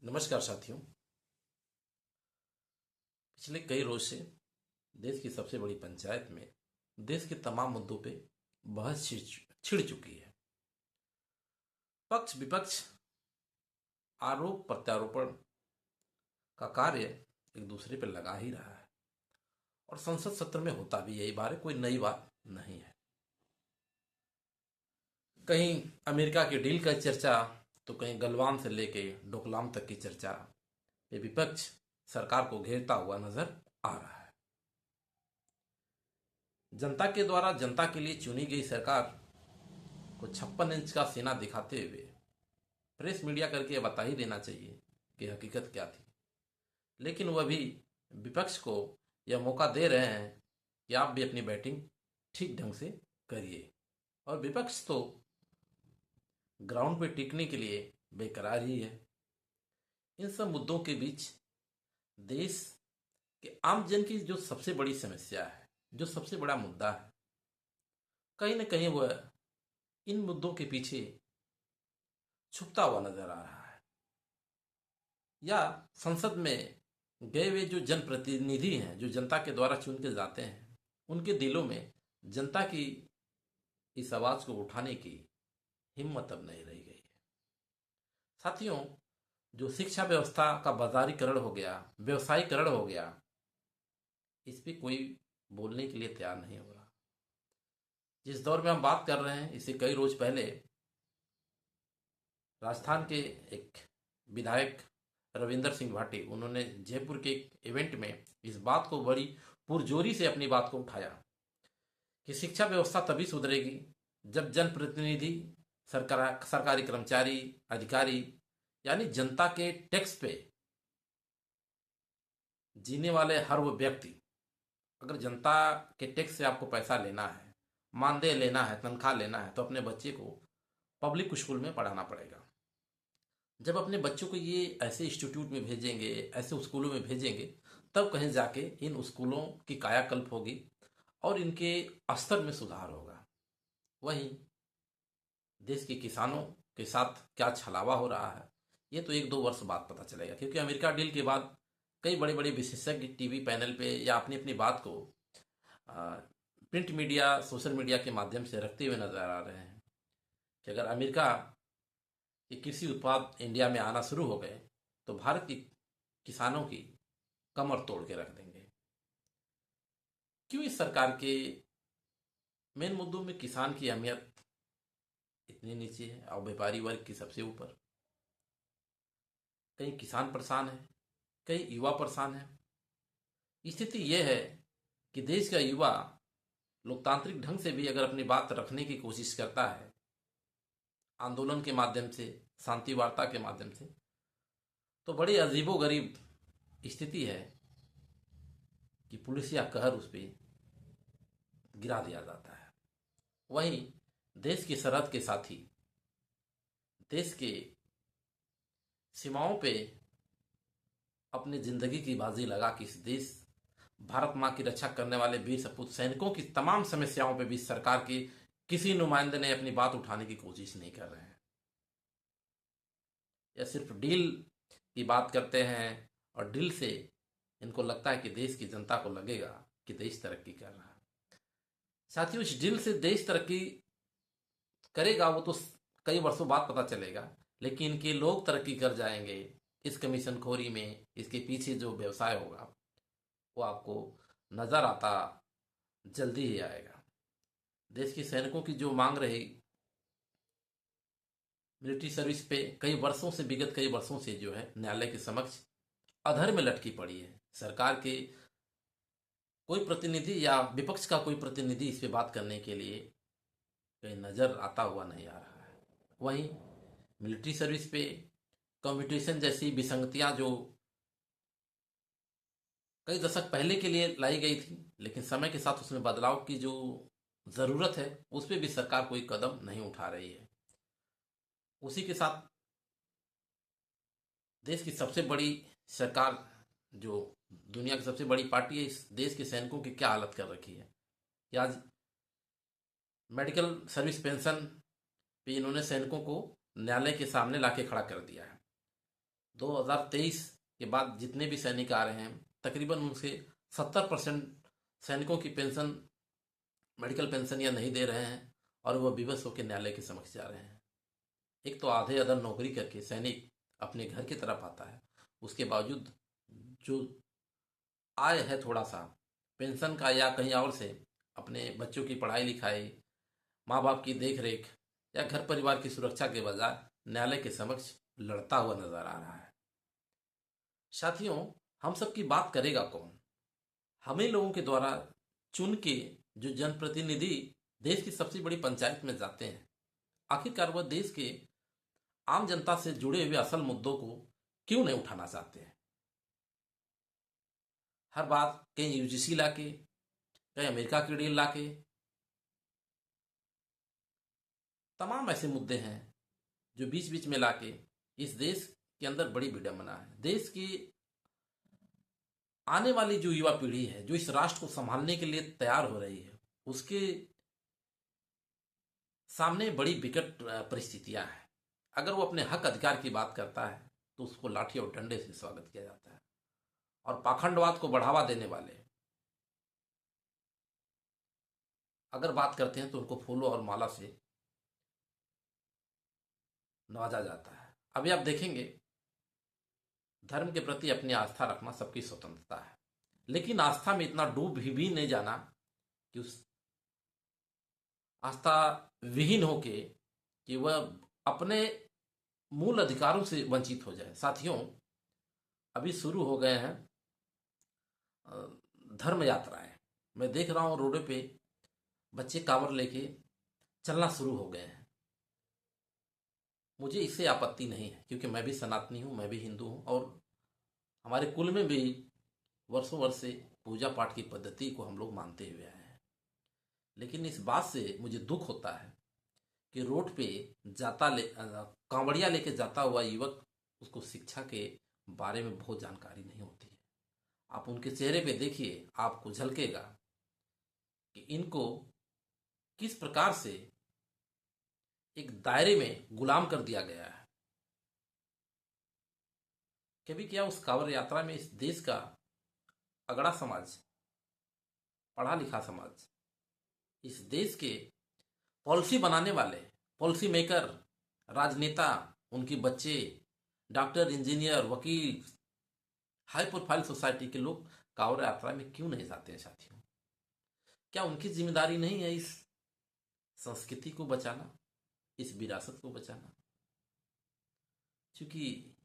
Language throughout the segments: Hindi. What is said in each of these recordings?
नमस्कार साथियों। पिछले कई रोज से देश की सबसे बड़ी पंचायत में देश के तमाम मुद्दों पे बहस छिड़ चुकी है। पक्ष विपक्ष आरोप प्रत्यारोपण का कार्य एक दूसरे पे लगा ही रहा है और संसद सत्र में होता भी यही बार है, कोई नई बात नहीं है। कहीं अमेरिका की डील का चर्चा तो कहीं गलवान से लेके डोकलाम तक की चर्चा पे विपक्ष सरकार को घेरता हुआ नजर आ रहा है। जनता के द्वारा जनता के लिए चुनी गई सरकार को 56 इंच का सीना दिखाते हुए प्रेस मीडिया करके बता ही देना चाहिए कि हकीकत क्या थी। लेकिन वह भी विपक्ष को यह मौका दे रहे हैं कि आप भी अपनी बैटिंग ठीक ढंग से करिए, और विपक्ष तो ग्राउंड पे टिकने के लिए बेकरार ही है। इन सब मुद्दों के बीच देश के आम जन की जो सबसे बड़ी समस्या है, जो सबसे बड़ा मुद्दा है, कहीं ना कहीं वह इन मुद्दों के पीछे छुपता हुआ नजर आ रहा है। या संसद में गए हुए जो जनप्रतिनिधि हैं, जो जनता के द्वारा चुन के जाते हैं, उनके दिलों में जनता की इस आवाज को उठाने की हिम्मत अब नहीं रही गई है। साथियों, जो शिक्षा व्यवस्था का बाजारीकरण हो गया, व्यवसायीकरण हो गया, इस पे कोई बोलने के लिए तैयार नहीं हो रहा। जिस दौर में हम बात कर रहे हैं, इससे कई रोज पहले राजस्थान के एक विधायक रविंदर सिंह भाटी, उन्होंने जयपुर के एक इवेंट में इस बात को बड़ी पुरजोरी से अपनी बात को उठाया कि शिक्षा व्यवस्था तभी सुधरेगी जब जनप्रतिनिधि, सरकारी कर्मचारी, अधिकारी, यानी जनता के टैक्स पे जीने वाले हर वो व्यक्ति, अगर जनता के टैक्स से आपको पैसा लेना है, मानदेय लेना है, तनख्वाह लेना है, तो अपने बच्चे को पब्लिक स्कूल में पढ़ाना पड़ेगा। जब अपने बच्चों को ये ऐसे इंस्टीट्यूट में भेजेंगे, ऐसे स्कूलों में भेजेंगे, तब कहीं जाके इन स्कूलों की कायाकल्प होगी और इनके स्तर में सुधार होगा। वहीं देश के किसानों के साथ क्या छलावा हो रहा है, ये तो 1-2 वर्ष बाद पता चलेगा, क्योंकि अमेरिका डील के बाद कई बड़े बड़े विशेषज्ञ टीवी पैनल पे या अपनी अपनी बात को प्रिंट मीडिया, सोशल मीडिया के माध्यम से रखते हुए नजर आ रहे हैं कि अगर अमेरिका के कृषि उत्पाद इंडिया में आना शुरू हो गए तो भारत के किसानों की कमर तोड़ के रख देंगे। क्यों इस सरकार के मेन मुद्दों में किसान की अहमियत इतनी नीचे है और व्यापारी वर्ग की सबसे ऊपर? कहीं किसान परेशान है, कहीं युवा परेशान है। स्थिति यह है कि देश का युवा लोकतांत्रिक ढंग से भी अगर अपनी बात रखने की कोशिश करता है, आंदोलन के माध्यम से, शांति वार्ता के माध्यम से, तो बड़ी अजीबोगरीब स्थिति है कि पुलिस या कहर उस पर गिरा दिया जाता है। वहीं देश की सरहद के साथी, देश के सीमाओं पे अपनी जिंदगी की बाजी लगा कि इस देश भारत माँ की रक्षा करने वाले वीर सपूत सैनिकों की तमाम समस्याओं पे भी सरकार के किसी नुमाइंदे ने अपनी बात उठाने की कोशिश नहीं कर रहे हैं। या सिर्फ डील की बात करते हैं और डील से इनको लगता है कि देश की जनता को लगेगा कि देश तरक्की कर रहा है। साथियों, इस डील से देश तरक्की करेगा वो तो कई वर्षों बाद पता चलेगा, लेकिन इनके लोग तरक्की कर जाएंगे इस कमीशन खोरी में, इसके पीछे जो व्यवसाय होगा वो आपको नजर आता जल्दी ही आएगा। देश के सैनिकों की जो मांग रही मिलिट्री सर्विस पे कई वर्षों से, विगत कई वर्षों से जो है न्यायालय के समक्ष अधर में लटकी पड़ी है। सरकार के कोई प्रतिनिधि या विपक्ष का कोई प्रतिनिधि इस पे बात करने के लिए कहीं नजर आता हुआ नहीं आ रहा है। वहीं मिलिट्री सर्विस पे कम्यूटेशन जैसी विसंगतियां जो कई दशक पहले के लिए लाई गई थी, लेकिन समय के साथ उसमें बदलाव की जो जरूरत है उस पर भी सरकार कोई कदम नहीं उठा रही है। उसी के साथ देश की सबसे बड़ी सरकार, जो दुनिया की सबसे बड़ी पार्टी है, इस देश के सैनिकों की क्या हालत कर रखी है कि आज मेडिकल सर्विस पेंशन पे इन्होंने सैनिकों को न्यायालय के सामने लाके खड़ा कर दिया है। 2023 के बाद जितने भी सैनिक आ रहे हैं, तकरीबन उनसे 70% सैनिकों की पेंशन, मेडिकल पेंशन या नहीं दे रहे हैं और वह विवश होकर न्यायालय के समक्ष जा रहे हैं। एक तो आधे अदर नौकरी करके सैनिक अपने घर की तरफ आता है, उसके बावजूद जो आय है थोड़ा सा पेंशन का या कहीं और से अपने बच्चों की पढ़ाई लिखाई, माँ बाप की देख रेख या घर परिवार की सुरक्षा के बजाय न्यायालय के समक्ष लड़ता हुआ नजर आ रहा है। साथियों, हम सब की बात करेगा कौन? हमें लोगों के द्वारा चुन के जो जनप्रतिनिधि देश की सबसे बड़ी पंचायत में जाते हैं, आखिरकार वह देश के आम जनता से जुड़े हुए असल मुद्दों को क्यों नहीं उठाना चाहते हैं? हर बात कहीं यूजीसी लाके, कहीं अमेरिका की डील लाके, तमाम ऐसे मुद्दे हैं जो बीच बीच में लाके इस देश के अंदर बड़ी विडंबना है। देश की आने वाली जो युवा पीढ़ी है, जो इस राष्ट्र को संभालने के लिए तैयार हो रही है, उसके सामने बड़ी विकट परिस्थितियां हैं। अगर वो अपने हक अधिकार की बात करता है तो उसको लाठी और डंडे से स्वागत किया जाता है, और पाखंडवाद को बढ़ावा देने वाले अगर बात करते हैं तो उनको फूलों और माला से नवाजा जाता है। अभी आप देखेंगे, धर्म के प्रति अपनी आस्था रखना सबकी स्वतंत्रता है, लेकिन आस्था में इतना डूब भी नहीं जाना कि उस आस्था विहीन होके कि वह अपने मूल अधिकारों से वंचित हो जाए। साथियों, अभी शुरू हो गए हैं धर्म यात्राएं। मैं देख रहा हूं रोडे पे बच्चे कांवड़ लेके चलना शुरू हो गए हैं। मुझे इससे आपत्ति नहीं है, क्योंकि मैं भी सनातनी हूं, मैं भी हिंदू हूं, और हमारे कुल में भी वर्षों वर्ष से पूजा पाठ की पद्धति को हम लोग मानते हुए आए हैं। लेकिन इस बात से मुझे दुख होता है कि रोड पे कांवड़िया लेके जाता हुआ युवक, उसको शिक्षा के बारे में बहुत जानकारी नहीं होती है। आप उनके चेहरे पे देखिए, आपको झलकेगा कि इनको किस प्रकार से एक दायरे में गुलाम कर दिया गया है। कभी क्या उस कांवड़ यात्रा में इस देश का अगड़ा समाज, पढ़ा लिखा समाज, इस देश के पॉलिसी बनाने वाले, पॉलिसी मेकर, राजनेता, उनके बच्चे, डॉक्टर, इंजीनियर, वकील, हाई प्रोफाइल सोसाइटी के लोग कांवड़ यात्रा में क्यों नहीं जाते हैं? साथियों, क्या उनकी जिम्मेदारी नहीं है इस संस्कृति को बचाना, इस विरासत को बचाना? क्योंकि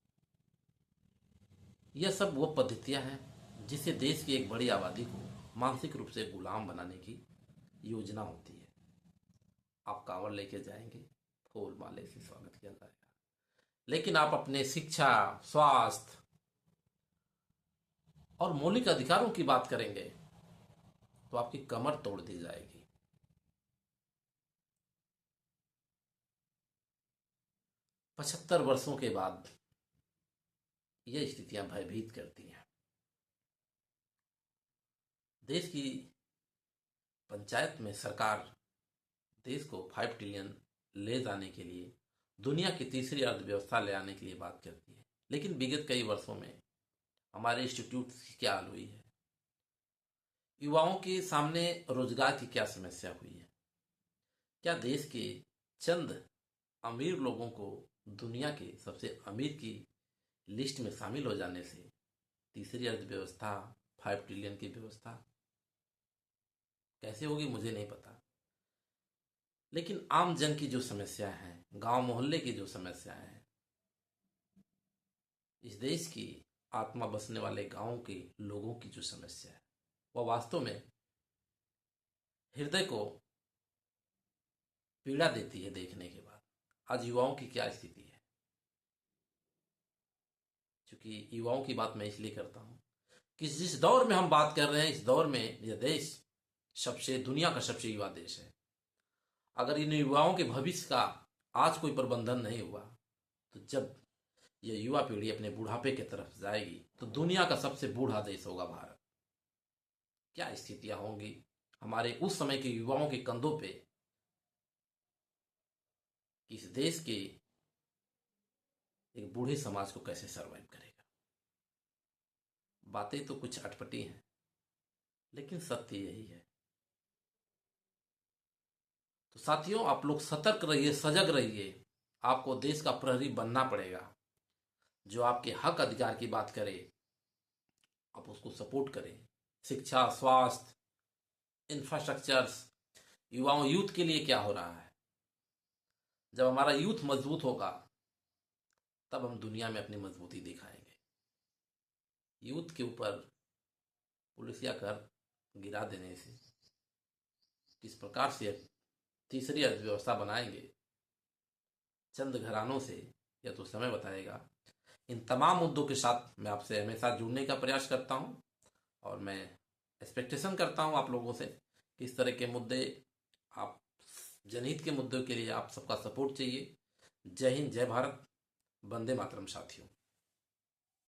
यह सब वो पद्धतियां हैं जिससे देश की एक बड़ी आबादी को मानसिक रूप से गुलाम बनाने की योजना होती है। आप कांवड़ लेके जाएंगे, फूल माले से स्वागत किया जाएगा, लेकिन आप अपने शिक्षा, स्वास्थ्य और मौलिक अधिकारों की बात करेंगे तो आपकी कमर तोड़ दी जाएगी। 75 वर्षों के बाद ये स्थितियां भयभीत करती हैं। देश की पंचायत में सरकार देश को 5 ट्रिलियन ले जाने के लिए, दुनिया की तीसरी अर्थव्यवस्था ले आने के लिए बात करती है, लेकिन विगत कई वर्षों में हमारे इंस्टीट्यूट की क्या हाल हुई है? युवाओं के सामने रोजगार की क्या समस्या हुई है? क्या देश के चंद अमीर लोगों को दुनिया के सबसे अमीर की लिस्ट में शामिल हो जाने से तीसरी अर्थव्यवस्था, 5 ट्रिलियन की व्यवस्था कैसे होगी मुझे नहीं पता। लेकिन आम जन की जो समस्या है, गांव मोहल्ले की जो समस्या है, इस देश की आत्मा बसने वाले गांवों के लोगों की जो समस्या है, वह वास्तव में हृदय को पीड़ा देती है देखने के बाद। आज युवाओं की क्या स्थिति है? क्योंकि युवाओं की बात मैं इसलिए करता हूं कि जिस दौर में हम बात कर रहे हैं, इस दौर में यह देश दुनिया का सबसे युवा देश है। अगर इन युवाओं के भविष्य का आज कोई प्रबंधन नहीं हुआ तो जब यह युवा पीढ़ी अपने बुढ़ापे की तरफ जाएगी तो दुनिया का सबसे बूढ़ा देश होगा भारत। क्या स्थितियां होंगी हमारे उस समय के युवाओं के कंधों पे, इस देश के एक बूढ़े समाज को कैसे सरवाइव करेगा। बातें तो कुछ अटपटी हैं, लेकिन सत्य यही है। तो साथियों, आप लोग सतर्क रहिए, सजग रहिए। आपको देश का प्रहरी बनना पड़ेगा। जो आपके हक अधिकार की बात करे, आप उसको सपोर्ट करें। शिक्षा, स्वास्थ्य, इंफ्रास्ट्रक्चर्स, युवाओं, यूथ के लिए क्या हो रहा है। जब हमारा यूथ मजबूत होगा, तब हम दुनिया में अपनी मजबूती दिखाएंगे। यूथ के ऊपर पुलिसिया कर गिरा देने से किस प्रकार से तीसरी अर्थव्यवस्था बनाएंगे चंद घरानों से, यह तो समय बताएगा। इन तमाम मुद्दों के साथ मैं आपसे हमेशा जुड़ने का प्रयास करता हूं, और मैं एक्सपेक्टेशन करता हूं आप लोगों से कि इस तरह के मुद्दे, आप जनहित के मुद्दों के लिए आप सबका सपोर्ट चाहिए। जय हिंद, जय भारत, वंदे मातरम साथियों।